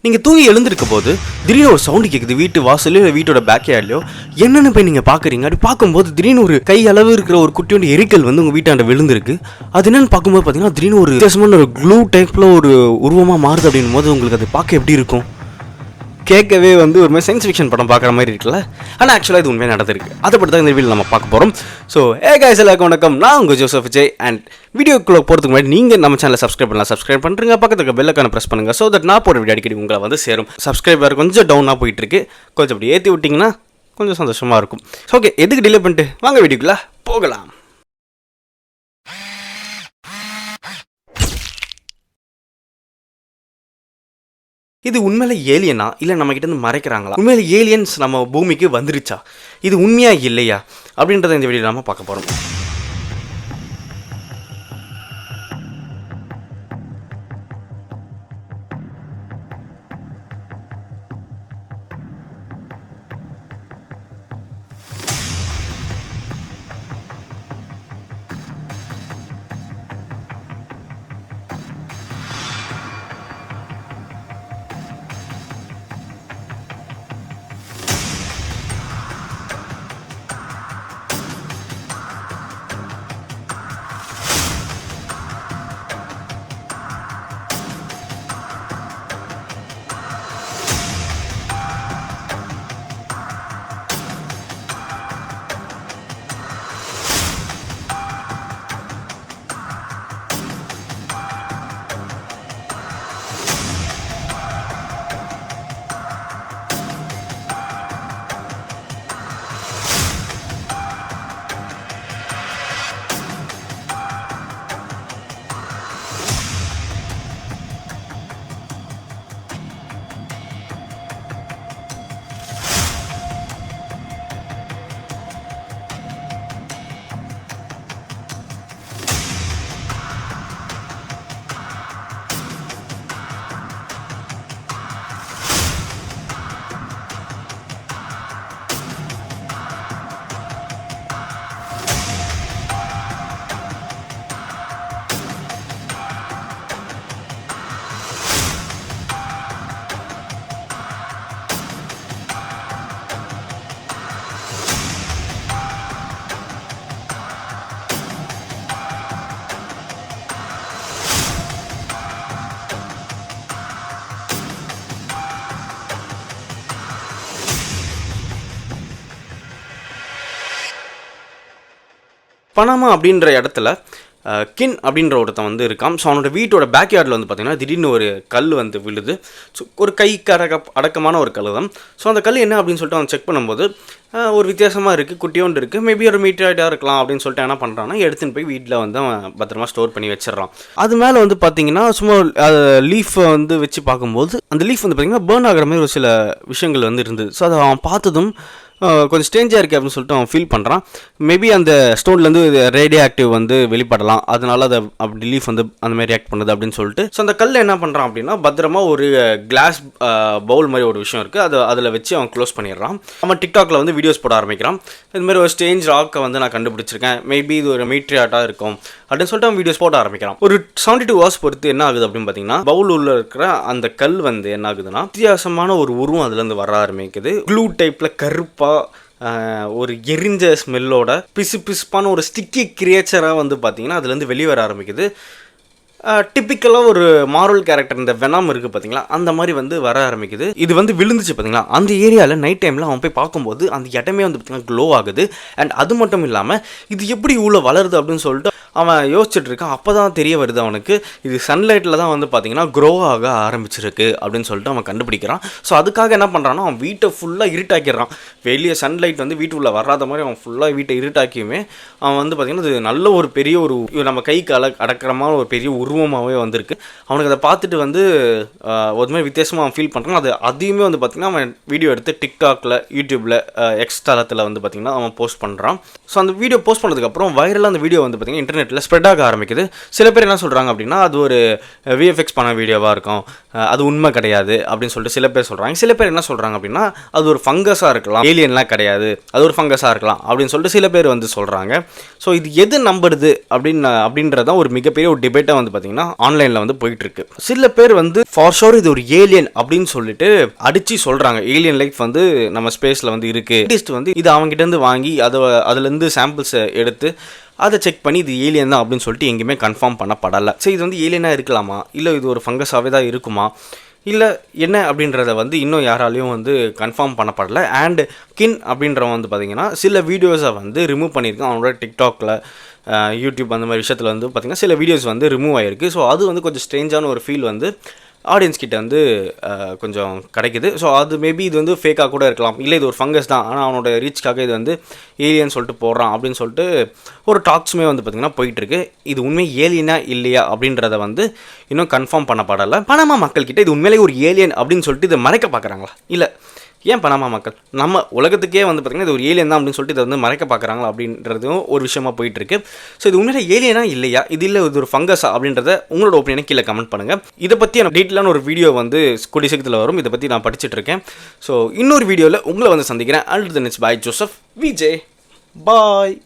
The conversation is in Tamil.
நீங்கள் தூங்கி எழுந்திருக்க போது திடீர்னு ஒரு சவுண்டு கேட்குது, வீட்டு வாசல்லையோ இல்லை வீட்டோட பேக் யார்ட்லையோ. என்னென்னு போய் நீங்கள் பார்க்குறீங்க. அப்படி பார்க்கும்போது திடீர்னு ஒரு கை அளவு இருக்கிற ஒரு குட்டியோட எரிக்கல் வந்து உங்கள் வீட்டாண்ட விழுந்திருக்கு. அது என்னென்னு பார்க்கும்போது பார்த்தீங்கன்னா திடீர்னு ஒரு வித்தியாசமான ஒரு க்ளூ டைப்பில் ஒரு உருவமாக மாறுது. அப்படின்னும் போது உங்களுக்கு அது பார்க்க எப்படி இருக்கும்? கேட்கவே வந்து ஒரு மாதிரி சயின்ஸ் ஃபிக்ஷன் படம் பார்க்குற மாதிரி இருக்குல்ல. ஆனால் ஆக்சுவலாக இது உண்மையாக நடந்திருக்கு. அதை பற்றி தான் இந்த வீடியோ நம்ம பார்க்க போகிறோம். ஸோ guys, எல்லாருக்கும் வணக்கம். நான் உங்கள் ஜோசப் விஜய். அண்ட் வீடியோக்குள்ளே போகிறதுக்கு முன்னாடி நீங்கள் நம்ம சேனலை சப்ஸ்கிரைப் பண்ணலாம். சப்ஸ்கிரைப் பண்ணுறீங்க, பக்கத்துக்கு பெல் ஐகானை ப்ரெஸ் பண்ணுங்கள். ஸோ தட் நான் போகிற வீடியோ அடிக்கடி உங்களை வந்து சேரும். சப்ஸ்கிரைபர் கொஞ்சம் டவுனாக போயிட்டுருக்கு. கொஞ்சம் அப்படி ஏற்றி விட்டிங்கன்னா கொஞ்சம் சந்தோஷமாக இருக்கும். ஸோ ஓகே, எதுக்கு டிலே பண்ணிட்டு வாங்க வீடியோக்குள்ளே போகலாம். இது உண்மையில ஏலியனா இல்லை நம்ம கிட்ட இருந்து மறைக்கிறாங்களா? உண்மையில ஏலியன்ஸ் நம்ம பூமிக்கு வந்துருச்சா? இது உண்மையா இல்லையா அப்படின்றத இந்த வீடியோ நம்ம பார்க்க போகிறோம். பனாமா அப்படின்ற இடத்துல கின் அப்படின்ற ஒருத்தன் வந்து இருக்கான். ஸோ அவனோட வீட்டோட பேக்யார்டில் வந்து பார்த்திங்கன்னா திடீர்னு ஒரு கல் வந்து விழுது. ஸோ ஒரு கைக்கு அடக்கமான ஒரு கல் தான். ஸோ அந்த கல் என்ன அப்படின்னு சொல்லிட்டு அவன் செக் பண்ணும்போது ஒரு வித்தியாசமாக இருக்குது, குட்டியோண்டு இருக்குது, மேபி ஒரு மீட்டராய்டாக இருக்கலாம் அப்படின்னு சொல்லிட்டு என்ன பண்ணுறான்னா எடுத்துன்னு போய் வீட்டில் வந்து அவன் பத்திரமா ஸ்டோர் பண்ணி வச்சிடறான். அது மேலே வந்து பார்த்திங்கன்னா சும்மா லீஃபை வந்து வச்சு பார்க்கும்போது அந்த லீஃப் வந்து பார்த்திங்கன்னா பேர்ன் ஆகிற மாதிரி ஒரு சில விஷயங்கள் வந்து இருந்தது. ஸோ அதை அவன் பார்த்ததும் கொஞ்சம் ஸ்டேஞ்சாக இருக்குது அப்படின்னு சொல்லிட்டு அவன் ஃபீல் பண்ணுறான். மேபி அந்த ஸ்டோன்லேருந்து ரேடியோ ஆக்டிவ் வந்து வெளிப்படலாம், அதனால அதை அப்படி லீஃப் வந்து அந்த மாதிரி ரியாக்ட் பண்ணுது அப்படின்னு சொல்லிட்டு. ஸோ அந்த கல்லை என்ன பண்ணுறான் அப்படின்னா பத்திரமா ஒரு கிளாஸ் பவுல் மாதிரி ஒரு விஷயம் இருக்குது, அதில் வச்சு அவன் க்ளோஸ் பண்ணிடுறான். அவன் டிக்டாக்ல வந்து வீடியோஸ் போட ஆரம்பிக்கிறான். இதுமாதிரி ஒரு ஸ்டேஞ்ச் ராக்கை வந்து நான் கண்டுபிடிச்சிருக்கேன், மேபி இது ஒரு மீட்ரி ஆர்ட்டாக இருக்கும் அப்படின்னு சொல்லிட்டு அவன் வீடியோஸ் போட ஆரம்பிக்கிறான். ஒரு 72 hours பொறுத்து என்ன ஆகுது அப்படின்னு பார்த்தீங்கன்னா பவுல் உள்ள இருக்கிற அந்த கல் வந்து என்ன ஆகுதுன்னா வித்தியாசமான ஒரு உருவம் அதுலேருந்து வர ஆரம்பிக்குது. க்ளூ டைப்பில் கருப்பாக ஒரு எரிஞ்ச ஸ்மெல்லோட பிசுப்பான ஒரு ஸ்டிக்கி கிரியேச்சராக வந்து பார்த்தீங்கன்னா அதுலேருந்து வெளியே வர ஆரம்பிக்குது. டிப்பிக்கலாக ஒரு மார்வல் கேரக்டர் இந்த வெனம் இருக்குது பார்த்தீங்களா, அந்த மாதிரி வந்து வர ஆரம்பிக்குது. இது வந்து விழுந்துச்சு பார்த்தீங்களா, அந்த ஏரியாவில் நைட் டைமில் அவன் போய் பார்க்கும்போது அந்த இடமே வந்து பார்த்திங்கன்னா க்ளோ ஆகுது. அண்ட் அது மட்டும் இல்லாமல் இது எப்படி இவ்வளோ வளருது அப்படின்னு சொல்லிட்டு அவன் யோசிச்சுட்டு இருக்கான். அப்போ தான் தெரிய வருது அவனுக்கு இது சன்லைட்டில் தான் வந்து பார்த்திங்கன்னா க்ரோ ஆக ஆரம்பிச்சிருக்கு அப்படின்னு சொல்லிட்டு அவன் கண்டுபிடிக்கிறான். ஸோ அதுக்காக என்ன பண்ணுறான்னா அவன் வீட்டை ஃபுல்லாக இருட்டாக்கிடுறான். வெளியே சன்லைட் வந்து வீட்டுக்குள்ளே வராத மாதிரி அவன் ஃபுல்லாக வீட்டை இருட்டாக்கியுமே அவன் வந்து பார்த்திங்கன்னா இது நல்ல ஒரு பெரிய ஒரு நம்ம கைக்கு அடக்கிறமான ஒரு பெரிய உருவமாகவே வந்திருக்கு. அவனுக்கு அதை பார்த்துட்டு வந்து ஒரு மாதிரி வித்தியாசமாக அவன் ஃபீல் பண்ணுறான். அதையுமே வந்து பார்த்திங்கன்னா அவன் வீடியோ எடுத்து டிக்டாக்ல, யூடியூப்பில், எக்ஸ் தளத்தில் வந்து பார்த்திங்கன்னா அவன் போஸ்ட் பண்ணுறான். ஸோ அந்த வீடியோ போஸ்ட் பண்ணதுக்கப்புறம் வைரலாக அந்த வீடியோ வந்து பார்த்திங்கன்னா இன்டர்நெட்டில் ஸ்ப்ரெட் ஆக ஆரம்பிக்குது. சில பேர் என்ன சொல்கிறாங்க அப்படின்னா அது ஒரு விஎஃப்எக்ஸ் பண்ண வீடியோவாக இருக்கும், அது உண்மை கிடையாது அப்படின்னு சொல்லிட்டு சில பேர் சொல்கிறாங்க. சில பேர் என்ன சொல்கிறாங்க அப்படின்னா அது ஒரு ஃபங்கஸாக இருக்கலாம், ஏலியன்லாம் கிடையாது, அது ஒரு ஃபங்கஸாக இருக்கலாம் அப்படின்னு சொல்லிட்டு சில பேர் வந்து சொல்கிறாங்க. ஸோ இது எது நம்புறது அப்படின்றதான் ஒரு மிகப்பெரிய ஒரு டிபேட்டாக வந்து பார்த்திங்கன்னா பார்த்தீங்கன்னா ஆன்லைனில் வந்து போயிட்டு இருக்கு. சில பேர் வந்து ஃபார் ஷோர் இது ஒரு ஏலியன் அப்படின்னு சொல்லிட்டு அடிச்சு சொல்றாங்க. ஏலியன் லைஃப் வந்து நம்ம ஸ்பேஸில் வந்து இருக்கு. சயின்டிஸ்ட் வந்து இது அவங்ககிட்ட இருந்து வாங்கி அதுலேருந்து சாம்பிள்ஸை எடுத்து அதை செக் பண்ணி இது ஏலியன் தான் அப்படின்னு சொல்லிட்டு எங்கேயுமே கன்ஃபார்ம் பண்ணப்படலை. சரி, இது வந்து ஏலியனாக இருக்கலாமா, இல்லை இது ஒரு ஃபங்கஸாகவே தான் இருக்குமா, இல்லை என்ன அப்படின்றத வந்து இன்னும் யாராலையும் வந்து கன்ஃபார்ம் பண்ணப்படலை. அண்ட் கின் அப்படின்றவன் வந்து பார்த்திங்கன்னா சில வீடியோஸை வந்து ரிமூவ் பண்ணியிருக்கான். அவனோட டிக்டாக்ல, யூடியூப் அந்த மாதிரி விஷயத்தில் வந்து பார்த்திங்கன்னா சில வீடியோஸ் வந்து ரிமூவ் ஆகிருக்கு. ஸோ அது வந்து கொஞ்சம் ஸ்ட்ரேஞ்சான ஒரு ஃபீல் வந்து ஆடியன்ஸ் கிட்ட வந்து கொஞ்சம் கிடைக்குது. ஸோ அது மேபி இது வந்து ஃபேக்காக கூட இருக்கலாம், இல்லை இது ஒரு ஃபங்கஸ் தான், ஆனால் அவனோட ரீச்காக இது வந்து ஏலியன் சொல்லிட்டு போடுறான் அப்படின்னு சொல்லிட்டு ஒரு டாக்ஸுமே வந்து பார்த்திங்கன்னா போயிட்டுருக்கு. இது உண்மை ஏலியனா இல்லையா அப்படின்றத வந்து இன்னும் கன்ஃபார்ம் பண்ணப்படலை. பனாமா மக்கள்கிட்ட இது உண்மையிலேயே ஒரு ஏலியன் அப்படின்னு சொல்லிட்டு இதை மறைக்க பார்க்குறாங்களா, இல்லை ஏன் பனாமா மக்கள் நம்ம உலகத்துக்கே வந்து பார்த்திங்கன்னா இது ஒரு ஏலியன் தான் அப்படின்னு சொல்லிட்டு இதை வந்து மறைக்க பார்க்குறாங்களா அப்படின்றதும் ஒரு விஷயமா போயிட்டுருக்கு. ஸோ இது உண்மையிலே ஏலியனா இல்லையா, இது இல்லை இது ஒரு ஃபங்கஸா அப்படின்றத உங்களோட ஒப்பீனியனை கீழே கமெண்ட் பண்ணுங்கள். இதை பற்றி எனக்கு டீட்டெயிலான ஒரு வீடியோ வந்து கூடிய சீக்கிரத்தில் வரும். இதை பற்றி நான் படிச்சுட்டு இருக்கேன். ஸோ இன்னொரு வீடியோவில் உங்களை வந்து சந்திக்கிறேன். And then it's by Joseph VJ. Bye.